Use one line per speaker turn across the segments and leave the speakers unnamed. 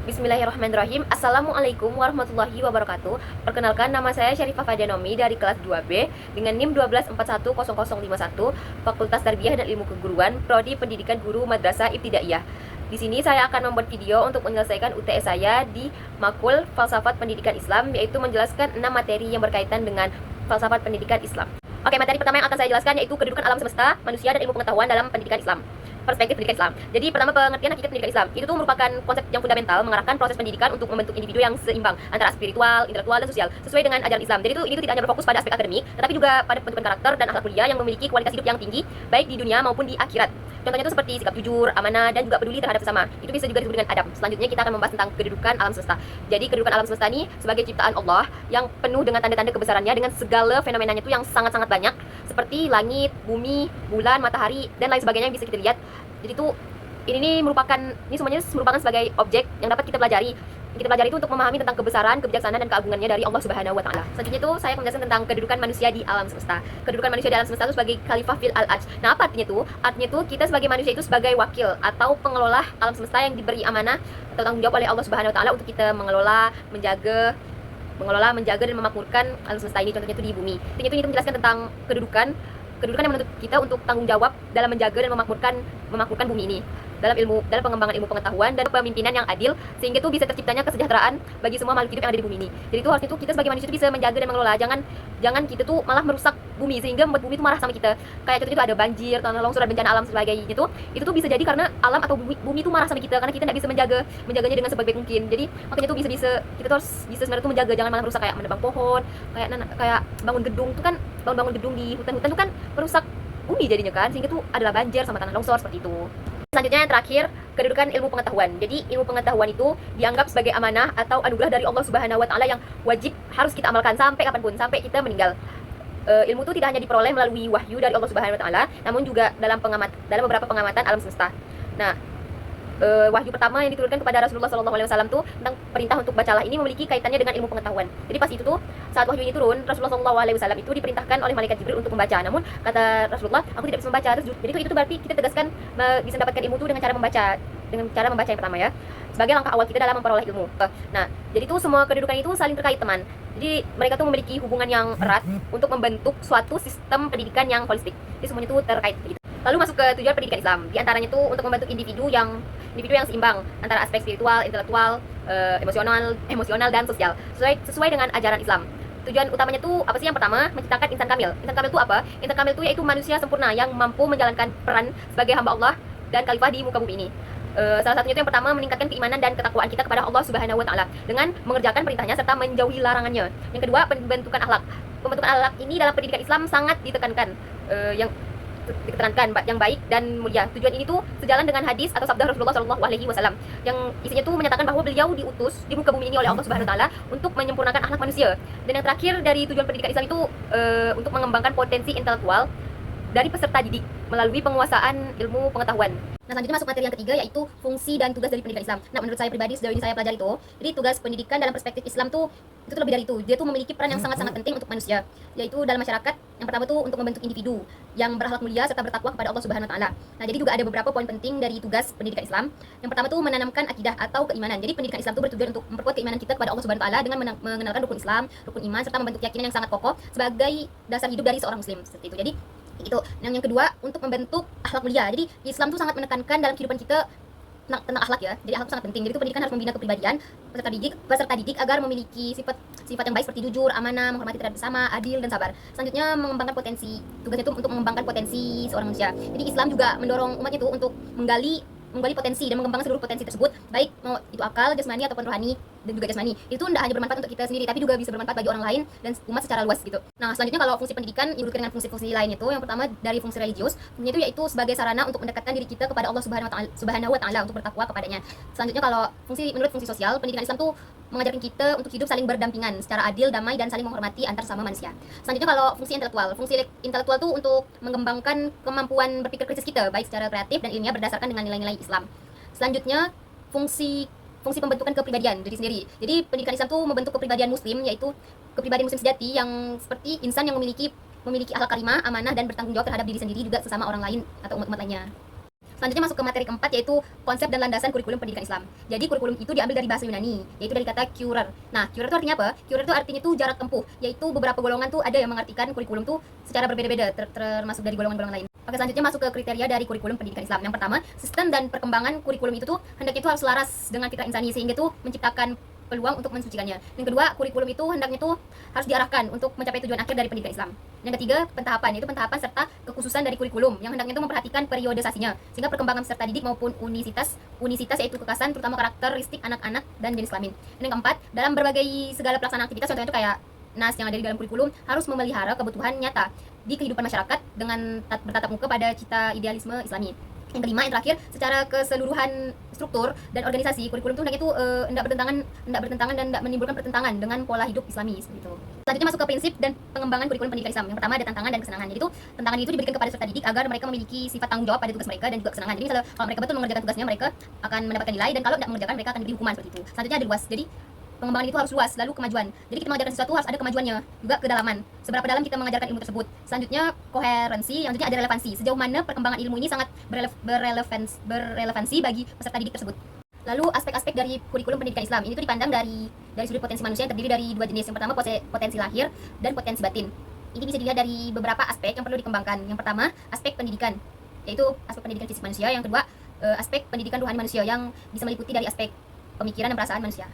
Bismillahirrahmanirrahim. Assalamualaikum warahmatullahi wabarakatuh. Perkenalkan, nama saya Syarifah Fajanomi dari kelas 2B dengan NIM 12410051, Fakultas Tarbiyah dan Ilmu Keguruan, Prodi Pendidikan Guru Madrasah Ibtidaiyah. Di sini saya akan membuat video untuk menyelesaikan UTS saya di Makul Falsafat Pendidikan Islam, yaitu menjelaskan 6 materi yang berkaitan dengan falsafat pendidikan Islam. Oke, materi pertama yang akan saya jelaskan yaitu kedudukan alam semesta, manusia, dan ilmu pengetahuan dalam pendidikan Islam. Perspektif pendidikan Islam. Jadi pertama, pengertian hakikat pendidikan Islam. Itu tuh merupakan konsep yang fundamental mengarahkan proses pendidikan untuk membentuk individu yang seimbang antara spiritual, intelektual, dan sosial sesuai dengan ajaran Islam. Jadi ini tuh tidak hanya berfokus pada aspek akademik, tetapi juga pada pembentukan karakter dan akhlak mulia yang memiliki kualitas hidup yang tinggi baik di dunia maupun di akhirat. Contohnya itu seperti sikap jujur, amanah, dan juga peduli terhadap sesama. Itu bisa juga disebut dengan adab. Selanjutnya kita akan membahas tentang kedudukan alam semesta. Jadi kedudukan alam semesta ini sebagai ciptaan Allah yang penuh dengan tanda-tanda kebesarannya dengan segala fenomenanya itu yang sangat-sangat banyak seperti langit, bumi, bulan, matahari, dan lain sebagainya yang bisa kita lihat. Jadi itu ini semuanya merupakan sebagai objek yang dapat kita pelajari. Kita pelajari itu untuk memahami tentang kebesaran, kebijaksanaan, dan keagungannya dari Allah Subhanahu wa Ta'ala. Selanjutnya itu saya akan menjelaskan tentang kedudukan manusia di alam semesta. Kedudukan manusia di alam semesta itu sebagai khalifah fil al-arj. Nah, apa artinya itu? Artinya itu kita sebagai manusia itu sebagai wakil atau pengelola alam semesta yang diberi amanah atau tanggung jawab oleh Allah Subhanahu wa Ta'ala untuk kita mengelola, menjaga, dan memakmurkan alam semesta ini. Contohnya itu di bumi. Artinya itu menjelaskan tentang kedudukan yang menuntut kita untuk tanggung jawab dalam menjaga dan memakmurkan bumi ini dalam pengembangan ilmu pengetahuan dan pemimpinan yang adil, sehingga itu bisa terciptanya kesejahteraan bagi semua makhluk hidup yang ada di bumi ini. Jadi itu harusnya tuh kita sebagai manusia itu bisa menjaga dan mengelola, jangan kita tuh malah merusak bumi sehingga membuat bumi itu marah sama kita. Kayak contohnya itu ada banjir, tanah longsor, dan bencana alam sebagainya itu tuh bisa jadi karena alam atau bumi itu marah sama kita karena kita tidak bisa menjaganya dengan sebaik mungkin. Jadi makanya tuh kita tuh harus bisa sebenarnya tuh menjaga, jangan malah merusak kayak menebang pohon, kayak bangun gedung tuh kan, bangun gedung di hutan-hutan tuh kan merusak bumi jadinya kan, sehingga tuh adalah banjir sama tanah longsor seperti itu. Selanjutnya yang terakhir, kedudukan ilmu pengetahuan. Jadi ilmu pengetahuan itu dianggap sebagai amanah atau anugerah dari Allah Subhanahu wa Ta'ala yang wajib harus kita amalkan sampai kapanpun, sampai kita meninggal. Ilmu itu tidak hanya diperoleh melalui wahyu dari Allah Subhanahu wa Ta'ala, namun juga dalam beberapa pengamatan alam semesta. Nah, wahyu pertama yang diturunkan kepada Rasulullah SAW tuh tentang perintah untuk bacalah ini memiliki kaitannya dengan ilmu pengetahuan. Jadi pas itu tuh saat wahyu ini turun, Rasulullah SAW itu diperintahkan oleh malaikat Jibril untuk membaca. Namun kata Rasulullah, aku tidak bisa membaca. Jadi itu berarti kita tegaskan bisa mendapatkan ilmu itu dengan cara membaca yang pertama ya, sebagai langkah awal kita dalam memperoleh ilmu. Nah, jadi itu semua kedudukan itu saling terkait, teman. Jadi mereka tuh memiliki hubungan yang erat untuk membentuk suatu sistem pendidikan yang holistik. Jadi semuanya itu terkait gitu. Lalu masuk ke tujuan pendidikan Islam. Di antaranya itu untuk membentuk individu yang seimbang antara aspek spiritual, intelektual, emosional, dan sosial sesuai dengan ajaran Islam. Tujuan utamanya tuh apa sih? Yang pertama, menciptakan insan kamil. Insan kamil itu apa? Insan kamil itu yaitu manusia sempurna yang mampu menjalankan peran sebagai hamba Allah dan khalifah di muka bumi ini. Salah satunya itu yang pertama, meningkatkan keimanan dan ketakwaan kita kepada Allah Subhanahu wa Ta'ala dengan mengerjakan perintahnya serta menjauhi larangannya. Yang kedua, pembentukan akhlak. Pembentukan akhlak ini dalam pendidikan Islam sangat ditekankan, yang baik dan mulia. Tujuan ini tuh sejalan dengan hadis atau sabda Rasulullah SAW yang isinya tuh menyatakan bahwa beliau diutus di muka bumi ini oleh Allah Subhanahu wa Ta'ala untuk menyempurnakan akhlak manusia. Dan yang terakhir dari tujuan pendidikan Islam itu untuk mengembangkan potensi intelektual dari peserta didik melalui penguasaan ilmu pengetahuan. Nah, selanjutnya masuk materi yang ketiga, yaitu fungsi dan tugas dari pendidikan Islam. Nah, menurut saya pribadi sejauh ini saya pelajari itu, jadi tugas pendidikan dalam perspektif Islam tuh itu lebih dari itu. Dia tuh memiliki peran yang sangat-sangat penting untuk manusia, yaitu dalam masyarakat. Yang pertama tuh untuk membentuk individu yang berakhlak mulia serta bertakwa kepada Allah Subhanahu wa Ta'ala. Nah, jadi juga ada beberapa poin penting dari tugas pendidikan Islam. Yang pertama tuh menanamkan akidah atau keimanan. Jadi pendidikan Islam tuh bertujuan untuk memperkuat keimanan kita kepada Allah Subhanahu wa Taala dengan mengenalkan rukun Islam, rukun iman, serta membentuk keyakinan yang sangat kokoh sebagai dasar hidup dari seorang muslim seperti itu. Jadi itu. Yang kedua, untuk membentuk akhlak mulia. Jadi Islam tuh sangat menekankan dalam kehidupan kita tentang akhlak ya. Jadi akhlak sangat penting. Jadi itu pendidikan harus membina kepribadian peserta didik agar memiliki sifat yang baik seperti jujur, amanah, menghormati terhadap sesama, adil, dan sabar. Selanjutnya mengembangkan potensi. Tugasnya itu untuk mengembangkan potensi seorang manusia. Jadi Islam juga mendorong umatnya itu untuk menggali potensi dan mengembangkan seluruh potensi tersebut, baik mau itu akal, jasmani ataupun rohani dan juga jasmani. Itu tidak hanya bermanfaat untuk kita sendiri, tapi juga bisa bermanfaat bagi orang lain dan umat secara luas gitu. Nah, selanjutnya kalau fungsi pendidikan diurutkan dengan fungsi-fungsi lain itu, yang pertama dari fungsi religius, itu yaitu sebagai sarana untuk mendekatkan diri kita kepada Allah Subhanahu wa Ta'ala untuk bertakwa kepadanya. Selanjutnya kalau menurut fungsi sosial, pendidikan Islam tuh mengajarkan kita untuk hidup saling berdampingan secara adil, damai, dan saling menghormati antar sama manusia. Selanjutnya kalau fungsi intelektual tuh untuk mengembangkan kemampuan berpikir kritis kita baik secara kreatif dan ilmiah berdasarkan dengan nilai-nilai Islam. Selanjutnya fungsi pembentukan kepribadian diri sendiri. Jadi pendidikan Islam tuh membentuk kepribadian muslim, yaitu kepribadian muslim sejati yang seperti insan yang memiliki akhlak karimah, amanah, dan bertanggung jawab terhadap diri sendiri juga sesama orang lain atau umat-umat lainnya.
Selanjutnya masuk ke materi keempat, yaitu konsep dan landasan kurikulum pendidikan Islam. Jadi kurikulum itu diambil dari bahasa Yunani, yaitu dari kata curer. Nah, curer itu artinya apa? Curer itu artinya tuh jarak tempuh, yaitu beberapa golongan tuh ada yang mengartikan kurikulum tuh secara berbeda-beda, termasuk dari golongan-golongan lain. Oke, selanjutnya masuk ke kriteria dari kurikulum pendidikan Islam. Yang pertama, sistem dan perkembangan kurikulum itu tuh hendaknya itu harus selaras dengan fitrah insani, sehingga tuh menciptakan peluang untuk mensucikannya. Yang kedua, kurikulum itu hendaknya tuh harus diarahkan untuk mencapai tujuan akhir dari pendidikan Islam. Yang ketiga, pentahapan, yaitu pentahapan serta kekhususan dari kurikulum yang hendaknya itu memperhatikan periodisasinya sehingga perkembangan peserta didik maupun unisitas yaitu kekasan terutama karakteristik anak-anak dan jenis kelamin. Dan yang keempat, dalam berbagai segala pelaksanaan aktivitas, contohnya itu kayak nas yang ada di dalam kurikulum harus memelihara kebutuhan nyata di kehidupan masyarakat dengan bertatap muka pada cita idealisme Islami. Yang kelima, yang terakhir, secara keseluruhan struktur dan organisasi kurikulum itu hendak bertentangan dan tidak menimbulkan pertentangan dengan pola hidup Islami seperti itu. Selanjutnya masuk ke prinsip dan pengembangan kurikulum pendidikan Islam. Yang pertama ada tantangan dan kesenangan. Jadi itu tantangan itu diberikan kepada peserta didik agar mereka memiliki sifat tanggung jawab pada tugas mereka dan juga kesenangan. Jadi misalnya kalau mereka betul mengerjakan tugasnya, mereka akan mendapatkan nilai, dan kalau tidak mengerjakan, mereka akan diberi hukuman seperti itu. Selanjutnya ada luas. Jadi pengembangan itu harus luas, lalu kemajuan. Jadi kita mengajarkan sesuatu harus ada kemajuannya, juga kedalaman. Seberapa dalam kita mengajarkan ilmu tersebut. Selanjutnya koherensi, yang selanjutnya ada relevansi. Sejauh mana perkembangan ilmu ini sangat berrelevansi bagi peserta didik tersebut. Lalu aspek-aspek dari kurikulum pendidikan Islam ini tuh dipandang dari sudut potensi manusia yang terdiri dari dua jenis. Yang pertama potensi lahir dan potensi batin. Ini bisa dilihat dari beberapa aspek yang perlu dikembangkan. Yang pertama, aspek pendidikan, yaitu aspek pendidikan fisik manusia. Yang kedua, aspek pendidikan rohani manusia yang bisa meliputi dari aspek pemikiran dan perasaan manusia.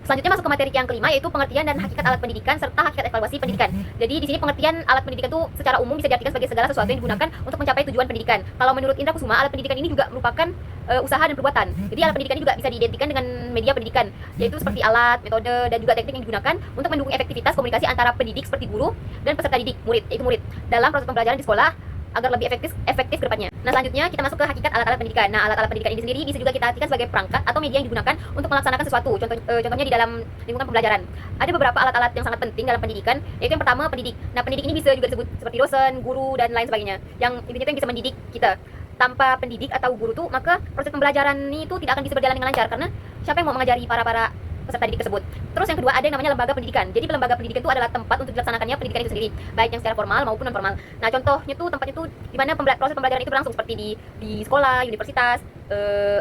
Selanjutnya masuk ke materi yang kelima, yaitu pengertian dan hakikat alat pendidikan serta hakikat evaluasi pendidikan. Jadi di sini pengertian alat pendidikan itu secara umum bisa diartikan sebagai segala sesuatu yang digunakan untuk mencapai tujuan pendidikan. Kalau menurut Indra Kusuma, alat pendidikan ini juga merupakan usaha dan perbuatan. Jadi alat pendidikan ini juga bisa diidentikan dengan media pendidikan, yaitu seperti alat, metode, dan juga teknik yang digunakan untuk mendukung efektivitas komunikasi antara pendidik seperti guru dan peserta didik, yaitu murid, dalam proses pembelajaran di sekolah agar lebih efektif ke depannya. Nah, selanjutnya kita masuk ke hakikat alat-alat pendidikan. Nah, alat-alat pendidikan ini sendiri bisa juga kita artikan sebagai perangkat atau media yang digunakan untuk melaksanakan sesuatu. Contohnya di dalam lingkungan pembelajaran. Ada beberapa alat-alat yang sangat penting dalam pendidikan, yaitu yang pertama pendidik. Nah, pendidik ini bisa juga disebut seperti dosen, guru, dan lain sebagainya. Yang intinya itu yang bisa mendidik kita. Tanpa pendidik atau guru tuh, maka proses pembelajaran ini tuh tidak akan bisa berjalan dengan lancar, karena siapa yang mau mengajari para peserta didik tersebut. Terus yang kedua ada yang namanya lembaga pendidikan. Jadi lembaga pendidikan itu adalah tempat untuk dilaksanakannya pendidikan itu sendiri, baik yang secara formal maupun non formal. Nah, contohnya tuh tempatnya tuh di mana proses pembelajaran itu berlangsung seperti di sekolah, universitas,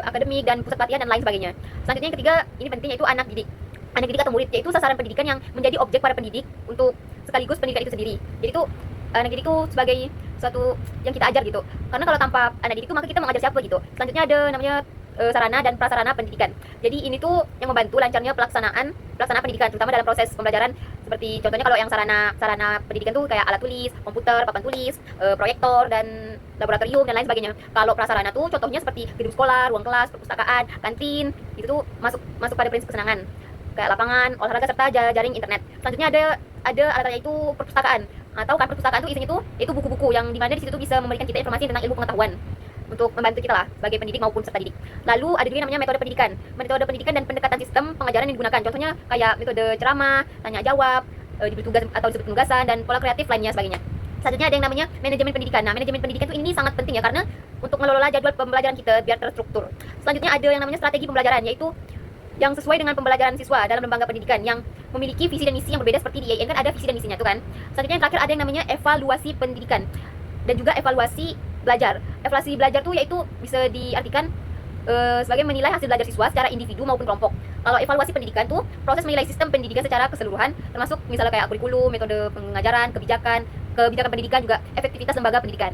akademik, dan pusat pelatihan dan lain sebagainya. Selanjutnya yang ketiga, ini penting, yaitu anak didik. Anak didik atau murid, yaitu sasaran pendidikan yang menjadi objek para pendidik untuk sekaligus pendidikan itu sendiri. Jadi itu anak didik itu sebagai suatu yang kita ajar gitu. Karena kalau tanpa anak didik itu maka kita mengajar siapa gitu. Selanjutnya ada namanya sarana dan prasarana pendidikan. Jadi ini tuh yang membantu lancarnya pelaksanaan pendidikan, terutama dalam proses pembelajaran. Seperti contohnya kalau yang sarana pendidikan tuh kayak alat tulis, komputer, papan tulis, proyektor, dan laboratorium dan lain sebagainya. Kalau prasarana tuh contohnya seperti gedung sekolah, ruang kelas, perpustakaan, kantin, itu tuh masuk pada prinsip kesenangan, kayak lapangan olahraga serta jaring internet. Selanjutnya ada alatnya itu perpustakaan. Atau kan perpustakaan tuh isinya itu buku-buku yang dimana di situ tuh bisa memberikan kita informasi tentang ilmu pengetahuan untuk membantu kita lah sebagai pendidik maupun peserta didik. Lalu ada juga yang namanya metode pendidikan. Metode pendidikan dan pendekatan sistem pengajaran yang digunakan. Contohnya kayak metode ceramah, tanya jawab, diberi tugas atau disebut penugasan, dan pola kreatif lainnya sebagainya. Selanjutnya ada yang namanya manajemen pendidikan. Nah, manajemen pendidikan itu ini sangat penting ya, karena untuk mengelola jadwal pembelajaran kita biar terstruktur. Selanjutnya ada yang namanya strategi pembelajaran, yaitu yang sesuai dengan pembelajaran siswa dalam lembaga pendidikan yang memiliki visi dan misi yang berbeda. Seperti di IAIN kan ada visi dan misinya tuh kan. Selanjutnya yang terakhir ada yang namanya evaluasi pendidikan dan juga evaluasi belajar. Evaluasi belajar tuh yaitu bisa diartikan sebagai menilai hasil belajar siswa secara individu maupun kelompok. Kalau evaluasi pendidikan tuh proses menilai sistem pendidikan secara keseluruhan, termasuk misalnya kayak kurikulum, metode pengajaran, kebijakan pendidikan, juga efektivitas lembaga pendidikan.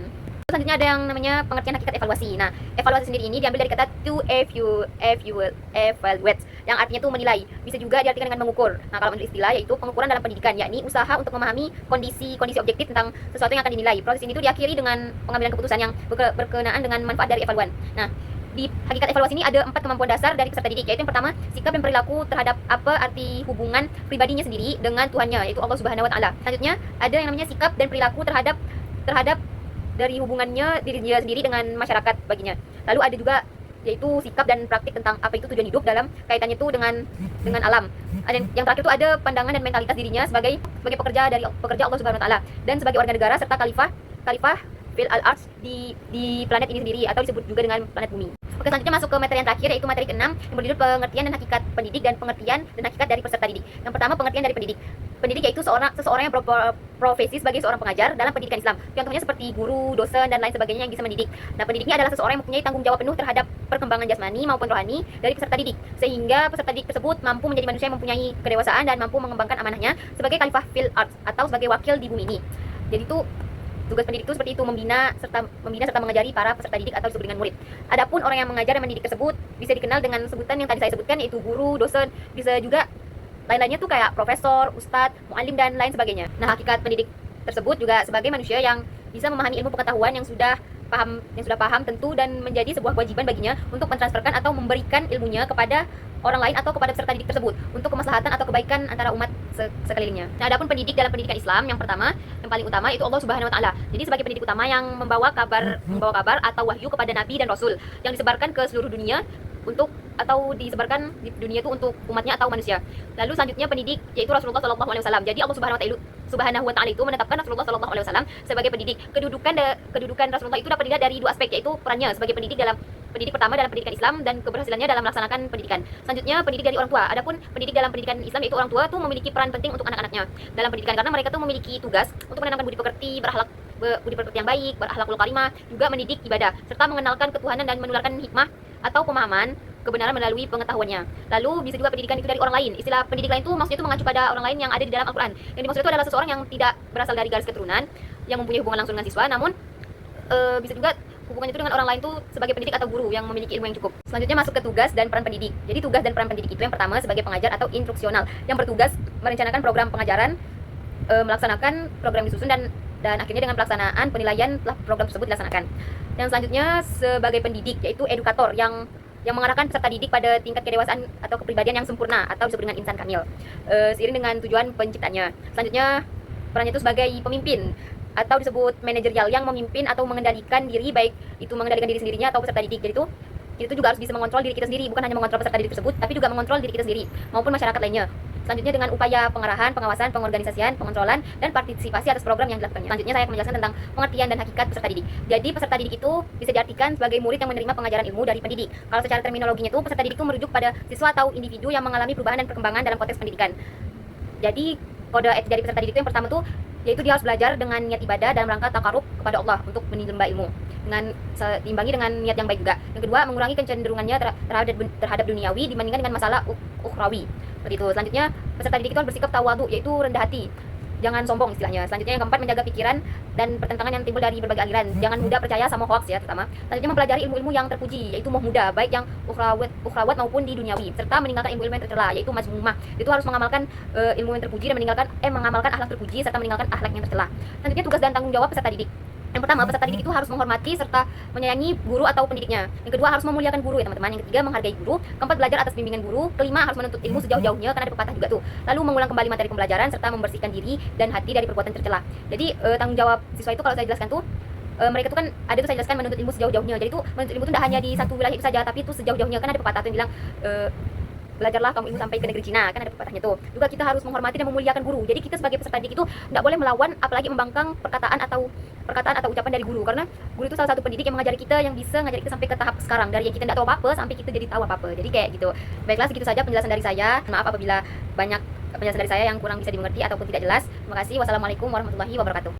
Selanjutnya ada yang namanya pengertian hakikat evaluasi. Nah, evaluasi sendiri ini diambil dari kata to evaluate, yang artinya tuh menilai. Bisa juga diartikan dengan mengukur. Nah, kalau menurut istilah yaitu pengukuran dalam pendidikan, yakni usaha untuk memahami kondisi objektif tentang sesuatu yang akan dinilai. Proses ini tuh diakhiri dengan pengambilan keputusan yang berkenaan dengan manfaat dari evaluan. Nah, di hakikat evaluasi ini ada 4 kemampuan dasar dari peserta didik, yaitu yang pertama, sikap dan perilaku terhadap arti hubungan pribadinya sendiri dengan Tuhannya, yaitu Allah Subhanahu wa taala. Selanjutnya, ada yang namanya sikap dan perilaku terhadap dari hubungannya dirinya sendiri dengan masyarakat baginya. Lalu ada juga yaitu sikap dan praktik tentang apa itu tujuan hidup dalam kaitannya itu dengan alam. Ada yang terakhir itu ada pandangan dan mentalitas dirinya sebagai pekerja Allah Subhanahu wa taala, dan sebagai warga negara serta khalifah fil al arts di planet ini sendiri, atau disebut juga dengan planet bumi.
Oke, selanjutnya masuk ke materi yang terakhir, yaitu materi ke-6 yang berjudul pengertian dan hakikat pendidik dan pengertian dan hakikat dari peserta didik. Yang pertama, pengertian dari pendidik. Pendidik yaitu seseorang yang berprofesi sebagai seorang pengajar dalam pendidikan Islam. Contohnya seperti guru, dosen, dan lain sebagainya yang bisa mendidik. Nah, pendidik ini adalah seseorang yang mempunyai tanggung jawab penuh terhadap perkembangan jasmani maupun rohani dari peserta didik, sehingga peserta didik tersebut mampu menjadi manusia yang mempunyai kedewasaan dan mampu mengembangkan amanahnya sebagai khalifah fil ard atau sebagai wakil di bumi ini. Jadi itu tugas pendidik itu seperti itu, membina serta mengajari para peserta didik atau disebut dengan murid. Adapun orang yang mengajar dan mendidik tersebut bisa dikenal dengan sebutan yang tadi saya sebutkan, yaitu guru, dosen, bisa juga lain-lainnya tuh kayak profesor, ustadz, muallim, dan lain sebagainya. Nah, hakikat pendidik tersebut juga sebagai manusia yang bisa memahami ilmu pengetahuan yang sudah paham tentu dan menjadi sebuah kewajiban baginya untuk mentransferkan atau memberikan ilmunya kepada orang lain atau kepada peserta didik tersebut untuk kemaslahatan atau kebaikan antara umat sekelilingnya. Nah, adapun pendidik dalam pendidikan Islam yang pertama, yang paling utama itu Allah Subhanahu wa taala. Jadi sebagai pendidik utama yang membawa kabar atau wahyu kepada nabi dan rasul yang disebarkan ke seluruh dunia disebarkan di dunia itu untuk umatnya atau manusia. Lalu selanjutnya pendidik yaitu Rasulullah Shallallahu alaihi wasallam. Jadi Allah Subhanahu wa taala itu menetapkan Rasulullah Shallallahu alaihi wasallam sebagai pendidik. Kedudukan Rasulullah itu dapat dilihat dari dua aspek, yaitu perannya sebagai pendidik pertama dalam pendidikan Islam dan keberhasilannya dalam melaksanakan pendidikan. Selanjutnya pendidik dari orang tua. Adapun pendidik dalam pendidikan Islam yaitu orang tua itu memiliki peran penting untuk anak-anaknya dalam pendidikan, karena mereka tuh memiliki tugas untuk menanamkan budi pekerti, budi pekerti yang baik, berakhlakul karimah, juga mendidik ibadah serta mengenalkan ketuhanan dan menularkan hikmah atau pemahaman kebenaran melalui pengetahuannya. Lalu bisa juga pendidikan itu dari orang lain. Istilah pendidik lain itu maksudnya itu mengacu pada orang lain yang ada di dalam Al-Qur'an. Yang dimaksud itu adalah seseorang yang tidak berasal dari garis keturunan yang mempunyai hubungan langsung dengan siswa, namun bisa juga hubungannya itu dengan orang lain tuh sebagai pendidik atau guru yang memiliki ilmu yang cukup. Selanjutnya masuk ke tugas dan peran pendidik. Jadi tugas dan peran pendidik itu yang pertama sebagai pengajar atau instruksional yang bertugas merencanakan program pengajaran, melaksanakan program disusun dan akhirnya dengan pelaksanaan penilaian program tersebut dilaksanakan. Yang selanjutnya sebagai pendidik yaitu edukator yang mengarahkan peserta didik pada tingkat kedewasaan atau kepribadian yang sempurna atau disebut dengan insan kamil seiring dengan tujuan penciptanya. Selanjutnya perannya itu sebagai pemimpin atau disebut manajerial yang memimpin atau mengendalikan diri, baik itu mengendalikan diri sendirinya atau peserta didik. Jadi itu juga harus bisa mengontrol diri kita sendiri, bukan hanya mengontrol peserta didik tersebut, tapi juga mengontrol diri kita sendiri maupun masyarakat lainnya. Selanjutnya dengan upaya pengarahan, pengawasan, pengorganisasian, pengontrolan, dan partisipasi atas program yang dilakukannya. Selanjutnya saya akan menjelaskan tentang pengertian dan hakikat peserta didik. Jadi peserta didik itu bisa diartikan sebagai murid yang menerima pengajaran ilmu dari pendidik. Kalau secara terminologinya itu peserta didik itu merujuk pada siswa atau individu yang mengalami perubahan dan perkembangan dalam konteks pendidikan. Jadi kode etik dari peserta didik itu yang pertama tuh yaitu dia harus belajar dengan niat ibadah dalam rangka takarub kepada Allah untuk menimba ilmu dengan diimbangi dengan niat yang baik juga. Yang kedua, mengurangi kecenderungannya terhadap duniawi dibandingkan dengan masalah ukhrawi. Seperti itu. Selanjutnya, peserta didik itu harus bersikap tawadu, yaitu rendah hati. Jangan sombong istilahnya. Selanjutnya yang keempat, menjaga pikiran dan pertentangan yang timbul dari berbagai aliran. Jangan mudah percaya sama hoax ya, terutama. Selanjutnya mempelajari ilmu-ilmu yang terpuji, yaitu muhmudah, baik yang ukhrawat maupun di duniawi, serta meninggalkan ilmu-ilmu yang tercela, yaitu mazmumah. Itu harus mengamalkan ilmu yang terpuji dan mengamalkan akhlak terpuji serta meninggalkan akhlak yang tercela. Selanjutnya tugas dan tanggung jawab peserta didik. Yang pertama, peserta didik itu harus menghormati serta menyayangi guru atau pendidiknya. Yang kedua, harus memuliakan guru ya teman-teman. Yang ketiga, menghargai guru. Keempat, belajar atas bimbingan guru. Kelima, harus menuntut ilmu sejauh-jauhnya, karena ada pepatah juga tuh. Lalu mengulang kembali materi pembelajaran serta membersihkan diri dan hati dari perbuatan tercela. Jadi tanggung jawab siswa itu kalau saya jelaskan tuh, mereka tuh kan ada tuh saya jelaskan menuntut ilmu sejauh-jauhnya. Jadi tuh menuntut ilmu itu tidak hanya di satu wilayah itu saja, tapi itu sejauh-jauhnya. Kan ada pepatah tuh yang bilang belajarlah kamu ilmu sampai ke negeri Cina, kan ada pepatahnya tuh. Juga kita harus menghormati dan memuliakan guru. Jadi kita sebagai peserta didik itu tidak boleh melawan, apalagi membangkang perkataan atau ucapan dari guru, karena guru itu salah satu pendidik yang mengajari kita, yang bisa mengajari kita sampai ke tahap sekarang, dari yang kita tidak tahu apa-apa sampai kita jadi tahu apa-apa. Jadi kayak gitu. Baiklah, segitu saja penjelasan dari saya. Maaf apabila banyak penjelasan dari saya yang kurang bisa dimengerti ataupun tidak jelas. Terima kasih. Wassalamualaikum warahmatullahi wabarakatuh.